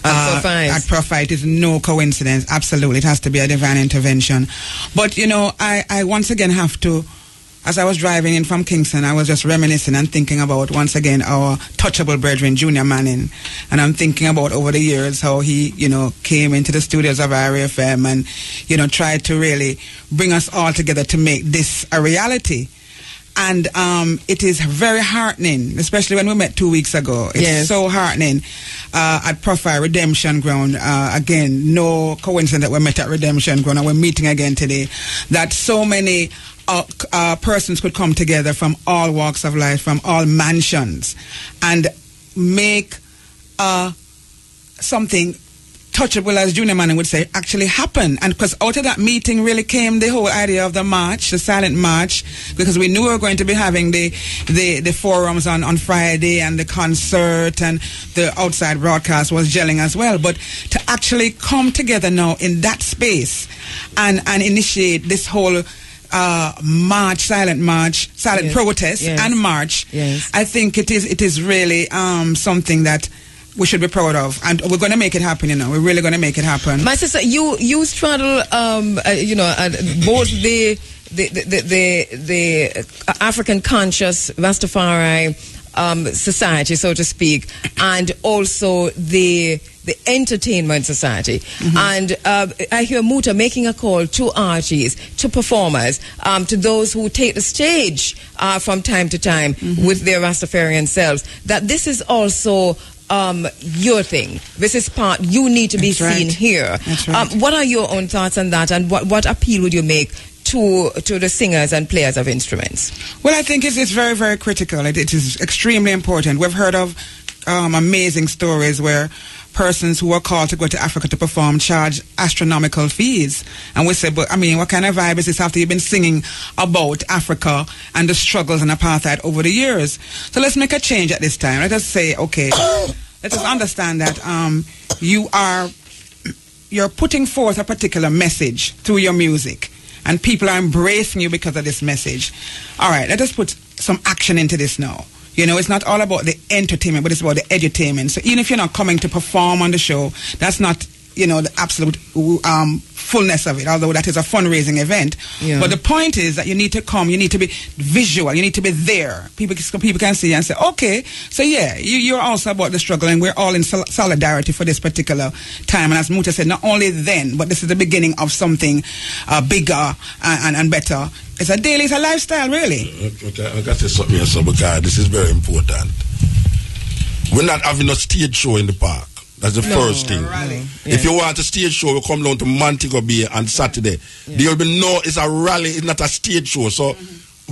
At part5. It is no coincidence. Absolutely. It has to be a divine intervention. But, you know, I once again have to, as I was driving in from Kingston, I was just reminiscing and thinking about, once again, our touchable brethren, Junior Manning. And I'm thinking about over the years how he, you know, came into the studios of RFM and, you know, tried to really bring us all together to make this a reality. And it is very heartening, especially when we met 2 weeks ago. It's so heartening at part5 Redemption Ground. Again, no coincidence that we met at Redemption Ground and we're meeting again today. That so many persons could come together from all walks of life, from all mansions, and make something touchable, as Junior Manning would say, actually happen. And because out of that meeting really came the whole idea of the march, the silent march, because we knew we were going to be having the forums on Friday, and the concert and the outside broadcast was gelling as well. But to actually come together now in that space and initiate this whole march, silent protest and march, I think it is really something that we should be proud of, and we're going to make it happen. You know, we're really going to make it happen. My sister, you straddle, you know, both the African conscious Rastafari society, so to speak, and also the entertainment society. And I hear Muta making a call to artists, to performers, to those who take the stage from time to time with their Rastafarian selves, that this is also your thing. This is part you need to be seen here. What are your own thoughts on that, and what appeal would you make to the singers and players of instruments? Well, I think it's very, very critical. It is extremely important. We've heard of amazing stories where persons who are called to go to Africa to perform charge astronomical fees. And we say, but I mean, what kind of vibe is this after you've been singing about Africa and the struggles and apartheid over the years? So let's make a change at this time. Let us say, okay, let us understand that you're putting forth a particular message through your music, and people are embracing you because of this message. All right, let us put some action into this now. You know, it's not all about the entertainment, but it's about the edutainment. So even if you're not coming to perform on the show, that's not, you know, the absolute fullness of it, although that is a fundraising event. But the point is that you need to come, you need to be visual, you need to be there. People can see and say, okay, so yeah, you're also about the struggle, and we're all in solidarity for this particular time. And as Muta said, not only then, but this is the beginning of something bigger and better. It's a daily, it's a lifestyle, really. Okay, I got to say something here, because this is very important. We're not having a stage show in the park. That's the first thing. Rally. If you want a stage show, we come down to Montego Bay on Saturday. There will be it's a rally, it's not a stage show. So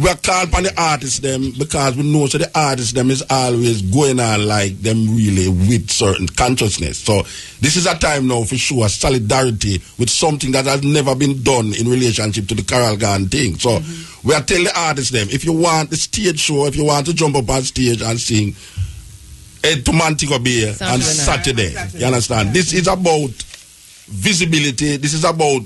we're called upon the artists them, because we know so the artists them is always going on like them really with certain consciousness. So this is a time now for sure solidarity with something that has never been done in relationship to the Carol Gan thing. So we are telling the artists them, if you want the stage show, if you want to jump up on stage and sing, head to Montego Bay on Saturday. You understand? This is about visibility. This is about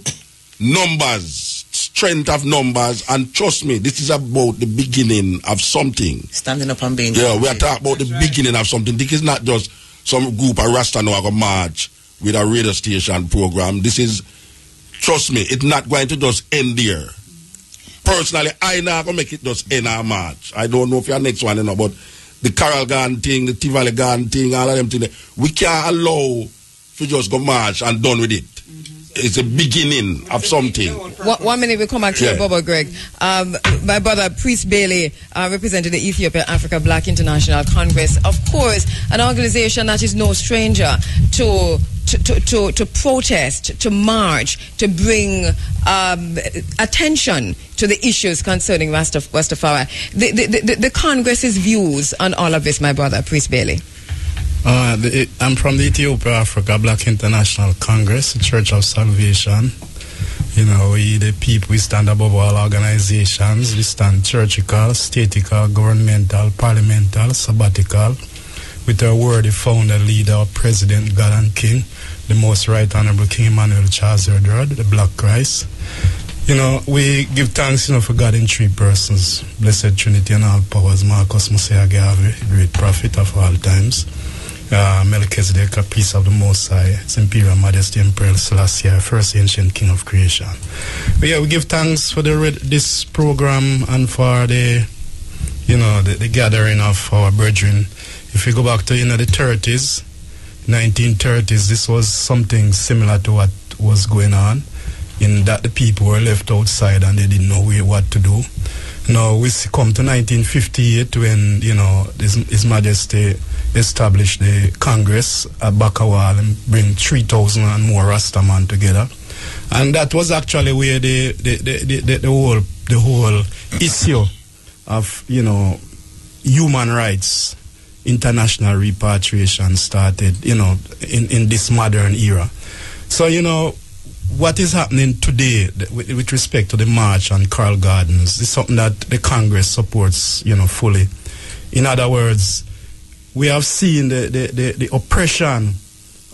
numbers, strength of numbers, and trust me, this is about the beginning of something. Standing up and being. Yeah, we are talking about the beginning of something. This is not just some group of Rasta now go march with a radio station program. This is, trust me, it's not going to just end there. Personally, I not gonna make it just end our march. I don't know if you're next one, you know, but the Carol Gan thing, the Tivoli Gan thing, all of them things, we can't allow to just go march and done with it. It's a beginning of something. 1 minute, we come back to you, Bobo Greg. My brother, Priest Bailey, represented the Ethiopia Africa Black International Congress. Of course, an organization that is no stranger to protest, to march, to bring attention to the issues concerning Rastafari. The Congress's views on all of this, my brother, Priest Bailey. I'm from the Ethiopia Africa Black International Congress, Church of Salvation. You know, we the people, we stand above all organizations. We stand churchical, statical, governmental, parliamental, sabbatical, with our worthy founder, leader, our President, God and King, the Most Right Honorable King Emmanuel Charles III, the Black Christ. You know, we give thanks, you know, for God in three persons, Blessed Trinity and all powers, Marcus Mosiah Garvey, great prophet of all times. Melchizedek, a priest of the Most High, His Imperial Majesty Emperor Selassie, first ancient King of creation. But yeah, we give thanks for this program and for the gathering of our brethren. If we go back to the 30s, 1930s, this was something similar to what was going on, in that the people were left outside and they didn't know what to do. Now we come to 1958 when His Majesty established the Congress at Bakawal and bring 3,000 and more Rastaman together, and that was actually where the whole issue of human rights, international repatriation started, in this modern era. So, what is happening today with respect to the march on Carl Gardens is something that the Congress supports, fully. In other words, we have seen the oppression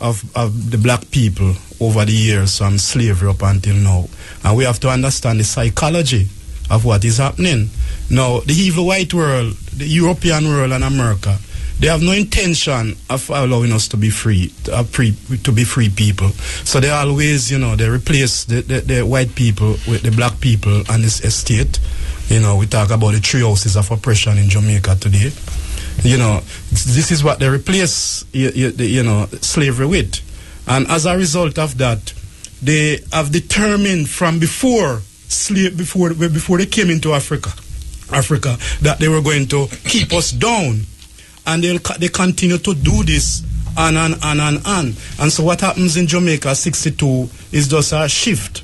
of the black people over the years from slavery up until now. And we have to understand the psychology of what is happening. Now, the evil white world, the European world and America, they have no intention of allowing us to be free, to be free people. So they always, they replace the white people with the black people on this estate. We talk about the 3 houses of oppression in Jamaica today. This is what they replace, slavery with. And as a result of that, they have determined from before they came into Africa, that they were going to keep us down. And they continue to do this on. And so what happens in Jamaica 62 is just a shift.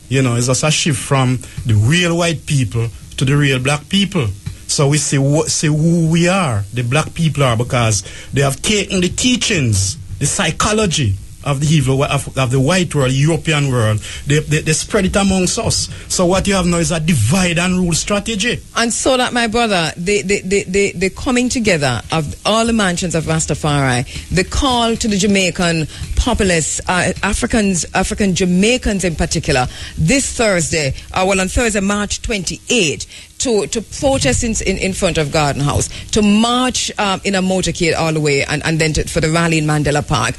It's just a shift from the real white people to the real black people. So we see who we are, the black people are, because they have taken the teachings, the psychology of the evil of the white world, European world. They spread it amongst us. So what you have now is a divide and rule strategy. And so that, my brother, the coming together of all the mansions of Rastafari, the call to the Jamaican populace, African Jamaicans in particular, this Thursday, on Thursday, March 28, to protest in front of Garden House, to march in a motorcade all the way, and then for the rally in Mandela Park.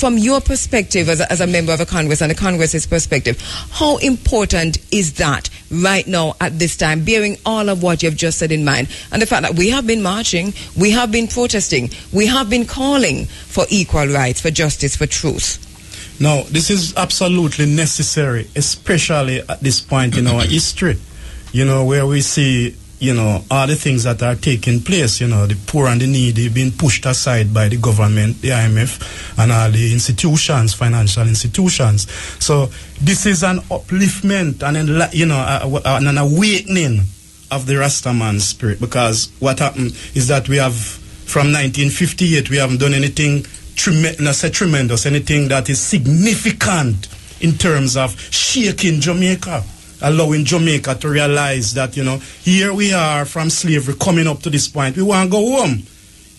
From your perspective as a member of a Congress and the Congress's perspective, how important is that right now at this time, bearing all of what you've just said in mind, and the fact that we have been marching, we have been protesting, we have been calling for equal rights, for justice, for truth? No, this is absolutely necessary, especially at this point in our history. Where we see, all the things that are taking place, the poor and the needy being pushed aside by the government, the IMF, and all the institutions, financial institutions. So this is an upliftment and an awakening of the Rastaman spirit, because what happened is that we have, from 1958, we haven't done anything tremendous, anything that is significant in terms of shaking Jamaica, allowing Jamaica to realize that, here we are from slavery coming up to this point. We want to go home.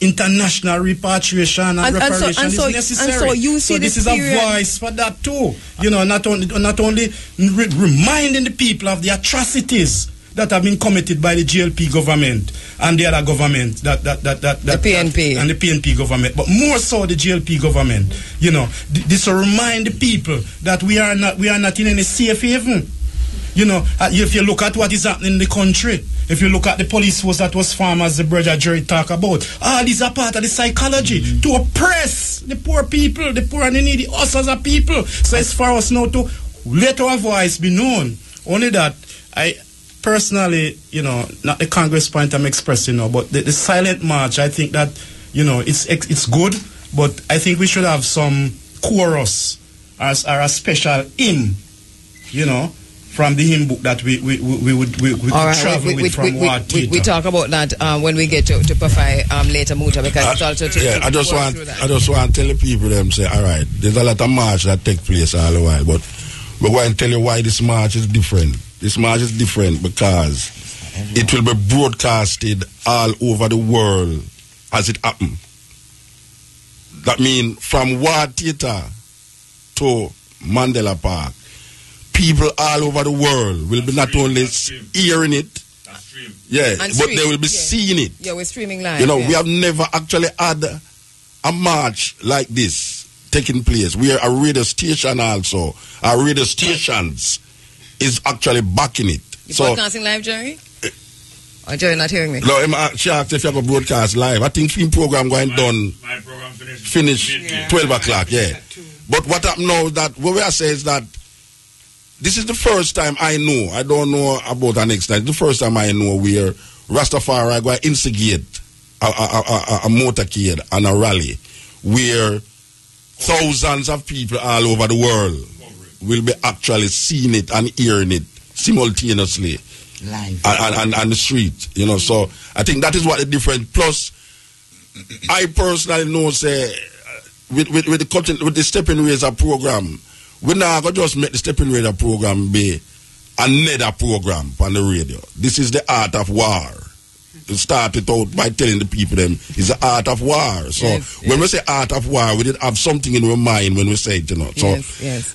International repatriation and reparation is necessary. So this is a voice for that too. Not only reminding the people of the atrocities that have been committed by the GLP government and the other government, the PNP and the PNP government, but more so the GLP government. This will remind the people that we are not in any safe haven. If you look at what is happening in the country, if you look at the police force that was formed, as the brother Jerry talk about, these are part of the psychology to oppress the poor people, the poor and the needy, us as a people. So it's for us now to let our voice be known. Only that, I personally, not the Congress point I'm expressing now, but the silent march, I think that, it's good, but I think we should have some chorus or a special hymn, from the hymn book that we would travel with from Ward Theatre. We talk about that when we get to Pafai later, Muta, because it's also I just want to tell the people them say, all right, there's a lot of march that take place all the while, but we're going to tell you why this march is different. This march is different because it will be broadcasted all over the world as it happened. That means from Ward Theatre to Mandela Park, people all over the world will be not only hearing it, but they will be seeing it. Yeah, we're streaming live. We have never actually had a march like this taking place, where a radio station also, our radio stations is actually backing it. You broadcasting live, Jerry? Or Jerry not hearing me? No, she asked if you have a broadcast live. I think film program going done. My program finish 12 o'clock, yeah. But what happened now is that what we are saying is that this is the first time I know, I don't know about the next time, the first time I know where Rastafari going to instigate a motorcade and a rally where thousands of people all over the world will be actually seeing it and hearing it simultaneously live on the street, you know. So I think that is what the difference. Plus, I personally know, say, with the Stepping Razor program, we're not going to just make the Stepping Razor program be another program on the radio. This is the art of war. It started out by telling the people them it's the art of war. So when we say art of war, we did have something in our mind when we say it, you know. So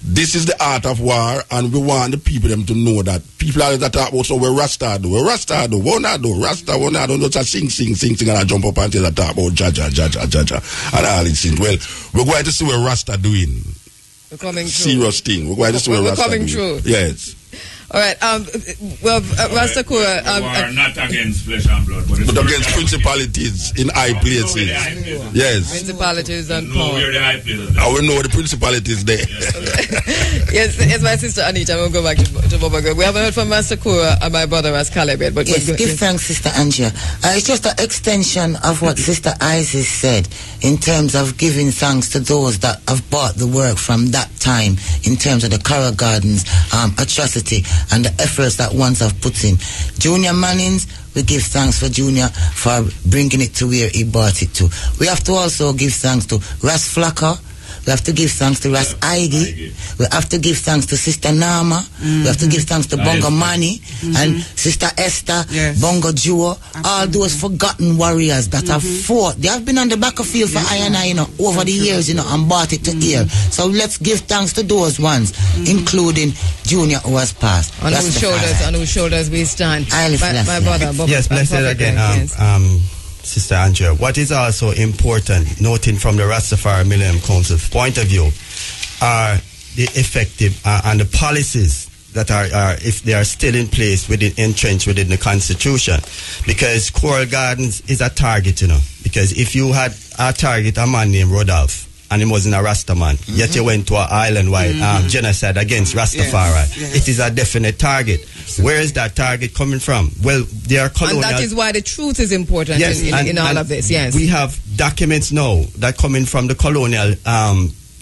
this is the art of war, and we want the people them to know that people are that talk about, so we Rasta do, Rasta do, Rasta, don't just sing, and I jump up and tell that talk about Jaja, and all these things. Well, we're going to see what Rasta doing. We're coming serious through. thing. We're going to see what Rasta coming doing. True. Yes. All right. Well, Rasta Kura. We are not against flesh and blood, but against principalities in high places. Yes. Principalities and power. Where the high places. I will know the principalities there. Yes, my sister Anita. We'll go back to Boba Girl. We haven't heard from Rasta Kura and my brother as Caleb yet. But yes, give thanks, Sister Angia. It's just an extension of what Sister Isis said in terms of giving thanks to those that have bought the work from that time in terms of the Carroll Gardens atrocity and the efforts that ones have put in. Junior Mannings, we give thanks for Junior for bringing it to where he brought it to. We have to also give thanks to Ras Flacker. We have to give thanks to Ras Aigi. We have to give thanks to Sister Nama. We have to give thanks to Bongo Mani and Sister Esther, Bongo Jewel, all those forgotten warriors that have fought. They have been on the battlefield for I, you know, over the years, you know, and brought it to here. So let's give thanks to those ones, including Junior who has passed. On whose shoulders we stand. My brother, Bob, yes, blessed again. Sister Andrea, what is also important, noting from the Rastafari Millennium Council's point of view, are the effective and the policies that are if they are still in place, entrenched within the Constitution. Because Coral Gardens is a target, you know. Because if you had a target, a man named Rodolph, and he wasn't a Rasta man, yet you went to an island-wide genocide against Rastafari. It is a definite target. Where is that target coming from? Well, they are colonial. And that is why the truth is important in all of this, yes. We have documents now that come in from the colonial,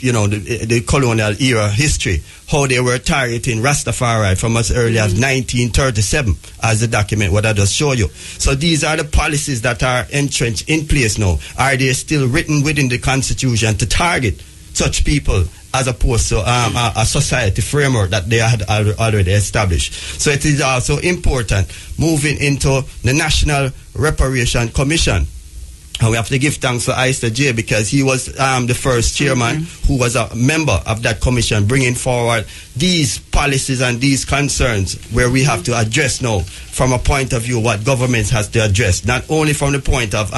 the colonial era history, how they were targeting Rastafari from as early as 1937, as the document what I just showed you. So these are the policies that are entrenched in place now. Are they still written within the Constitution to target such people, as opposed to a society framework that they had already established? So it is also important moving into the National Reparation Commission. And we have to give thanks to Aista J, because he was the first chairman who was a member of that commission, bringing forward these policies and these concerns where we have to address now from a point of view what governments has to address, not only from the point of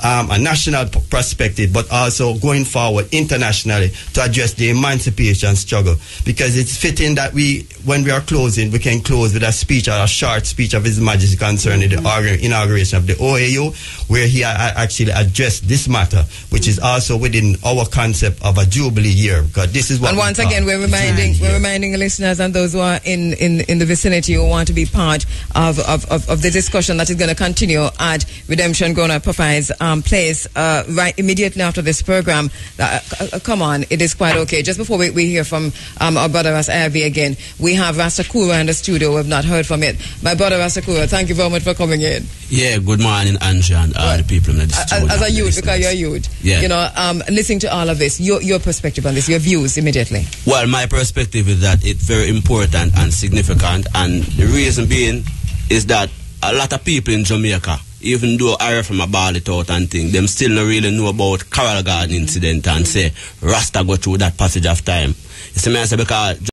a national perspective, but also going forward internationally to address the emancipation struggle. Because it's fitting that when we are closing, we can close with a short speech of His Majesty concerning the inauguration of the OAU, where he actually addressed this matter, which is also within our concept of a Jubilee year. Because this is what. And once again, we're reminding listeners and those who are in the vicinity who want to be part of the discussion that is going to continue at Redemption Gona Popeyes place right immediately after this program. Come on, it is quite okay. Just before we hear from our brother Ras Ivy again, we have Rasta Kura in the studio. We have not heard from it. My brother Rasta Kura, thank you very much for coming in. Yeah, good morning, Angie, and all the people in the studio. As a youth, because you're a youth, you know, listening to all of this, your perspective on this, your views immediately. Well, my perspective is that it's very important and significant, and the reason being is that a lot of people in Jamaica, even though I heard from a ball it out and thing, them still not really know about Carroll Garden incident and say Rasta go through that passage of time. You see me, I say, because